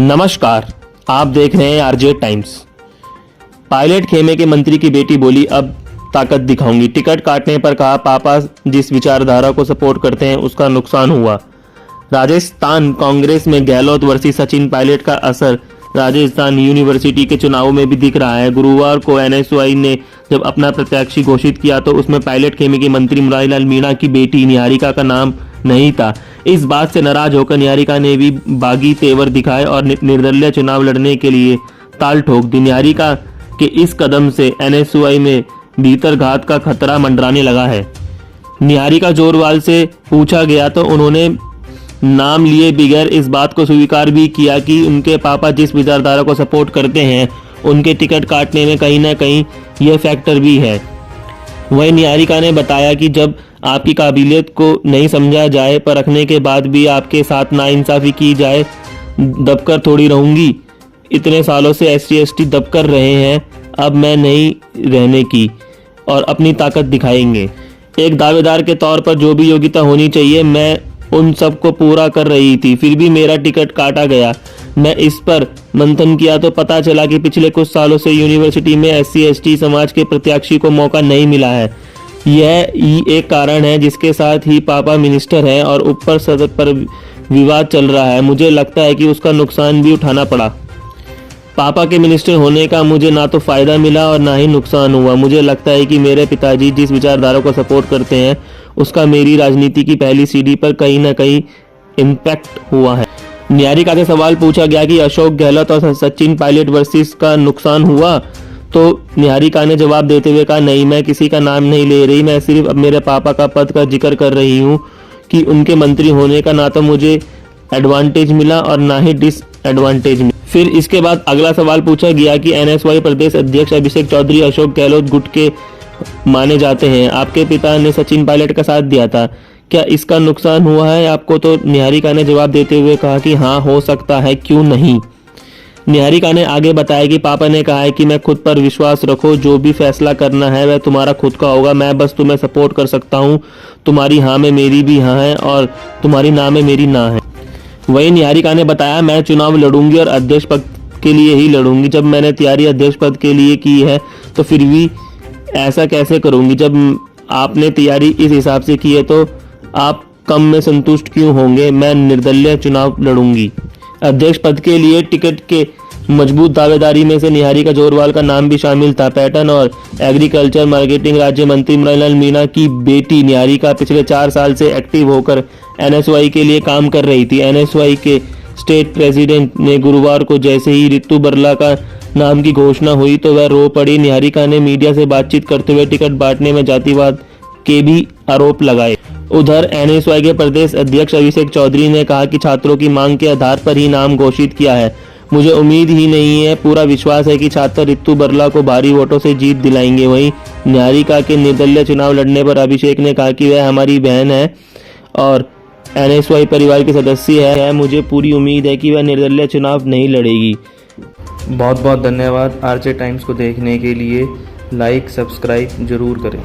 नमस्कार, आप देख रहे हैं आरजे टाइम्स। पायलट खेमे के मंत्री की बेटी बोली, अब ताकत दिखाऊंगी। टिकट काटने पर कहा, पापा जिस विचारधारा को सपोर्ट करते हैं उसका नुकसान हुआ। राजस्थान कांग्रेस में गहलोत वर्सेस सचिन पायलट का असर राजस्थान यूनिवर्सिटी के चुनावों में भी दिख रहा है। गुरुवार को एनएसयूआई ने जब अपना प्रत्याशी घोषित किया तो उसमें पायलट खेमे के मंत्री मुरारीलाल मीणा की बेटी निहारिका का नाम नहीं था। इस बात से नाराज होकर निहारिका ने भी बागी तेवर दिखाए और निर्दलीय चुनाव लड़ने के लिए ताल ठोक दी। निहारिका के इस कदम से एनएसयूआई में भीतरघात का खतरा मंडराने लगा है। निहारिका जोरवाल से पूछा गया तो उन्होंने नाम लिए बगैर इस बात को स्वीकार भी किया कि उनके पापा जिस विचारधारा को सपोर्ट करते हैं उनके टिकट काटने में कहीं ना कहीं यह फैक्टर भी है। वहीं निहारिका ने बताया कि जब आपकी काबिलियत को नहीं समझा जाए, परखने के बाद भी आपके साथ नाइंसाफी की जाए, दबकर थोड़ी रहूंगी। इतने सालों से SC/ST दबकर रहे हैं, अब मैं नहीं रहने की और अपनी ताकत दिखाएंगे। एक दावेदार के तौर पर जो भी योग्यता होनी चाहिए मैं उन सब को पूरा कर रही थी, फिर भी मेरा टिकट काटा गया। मैं इस पर मंथन किया तो पता चला कि पिछले कुछ सालों से यूनिवर्सिटी में SC/ST समाज के प्रत्याशी को मौका नहीं मिला है। यह ही एक कारण है जिसके साथ ही पापा मिनिस्टर हैं और ऊपर सदन पर विवाद चल रहा है। मुझे लगता है कि उसका नुकसान भी उठाना पड़ा। पापा के मिनिस्टर होने का मुझे ना तो फायदा मिला और ना ही नुकसान हुआ। मुझे लगता है कि मेरे पिताजी जिस विचारधारा को सपोर्ट करते हैं उसका मेरी राजनीति की पहली सीढ़ी पर कहीं ना कहीं इम्पैक्ट हुआ है। निहारिका से सवाल पूछा गया कि अशोक गहलोत और सचिन पायलट वर्सेस का नुकसान हुआ तो निहारिका ने जवाब देते हुए कहा, नहीं, मैं किसी का नाम नहीं ले रही, मैं सिर्फ अब मेरे पापा का पद का जिक्र कर रही हूँ कि उनके मंत्री होने का ना तो मुझे एडवांटेज मिला और ना ही डिसएडवांटेज मिला। फिर इसके बाद अगला सवाल पूछा गया कि एनएसयूआई प्रदेश अध्यक्ष अभिषेक चौधरी अशोक गहलोत गुट के माने जाते हैं, आपके पिता ने सचिन पायलट का साथ दिया था, क्या इसका नुकसान हुआ है आपको? तो निहारिका ने जवाब देते हुए कहा कि हाँ, हो सकता है, क्यों नहीं। निहारिका ने आगे बताया कि पापा ने कहा है कि मैं खुद पर विश्वास रखो, जो भी फैसला करना है वह तुम्हारा खुद का होगा, मैं बस तुम्हें सपोर्ट कर सकता हूँ। तुम्हारी हाँ में मेरी भी हाँ है और तुम्हारी ना में मेरी ना है। वहीं निहारिका ने बताया, मैं चुनाव लड़ूंगी और अध्यक्ष पद के लिए ही लड़ूंगी। जब मैंने तैयारी अध्यक्ष पद के लिए की है तो फिर भी ऐसा कैसे करूंगी? जब आपने तैयारी इस हिसाब से की है तो आप कम में संतुष्ट क्यों होंगे? मैं निर्दलीय चुनाव लड़ूंगी। अध्यक्ष पद के लिए टिकट के मजबूत दावेदारी में से निहारिका जोरवाल का नाम भी शामिल था। पैटर्न और एग्रीकल्चर मार्केटिंग राज्य मंत्री मुरारीलाल मीणा की बेटी निहारिका पिछले 4 साल से एक्टिव होकर एनएसयूआई के लिए काम कर रही थी। एनएसयूआई के स्टेट प्रेसिडेंट ने गुरुवार को जैसे ही रितु बरला का नाम की घोषणा हुई तो वह रो पड़ी। निहारिका ने मीडिया से बातचीत करते हुए टिकट बांटने में जातिवाद के भी आरोप लगाए। उधर एनएसयूआई के प्रदेश अध्यक्ष अभिषेक चौधरी ने कहा कि छात्रों की मांग के आधार पर ही नाम घोषित किया है। मुझे उम्मीद ही नहीं है, पूरा विश्वास है कि छात्र रितु बरला को भारी वोटों से जीत दिलाएंगे। वहीं निहारिका के निर्दलीय चुनाव लड़ने पर अभिषेक ने कहा कि वह हमारी बहन है और एनएसयूआई परिवार की सदस्य है। मुझे पूरी उम्मीद है कि वह निर्दलीय चुनाव नहीं लड़ेगी। बहुत बहुत धन्यवाद। आरजे टाइम्स को देखने के लिए लाइक सब्सक्राइब जरूर करें।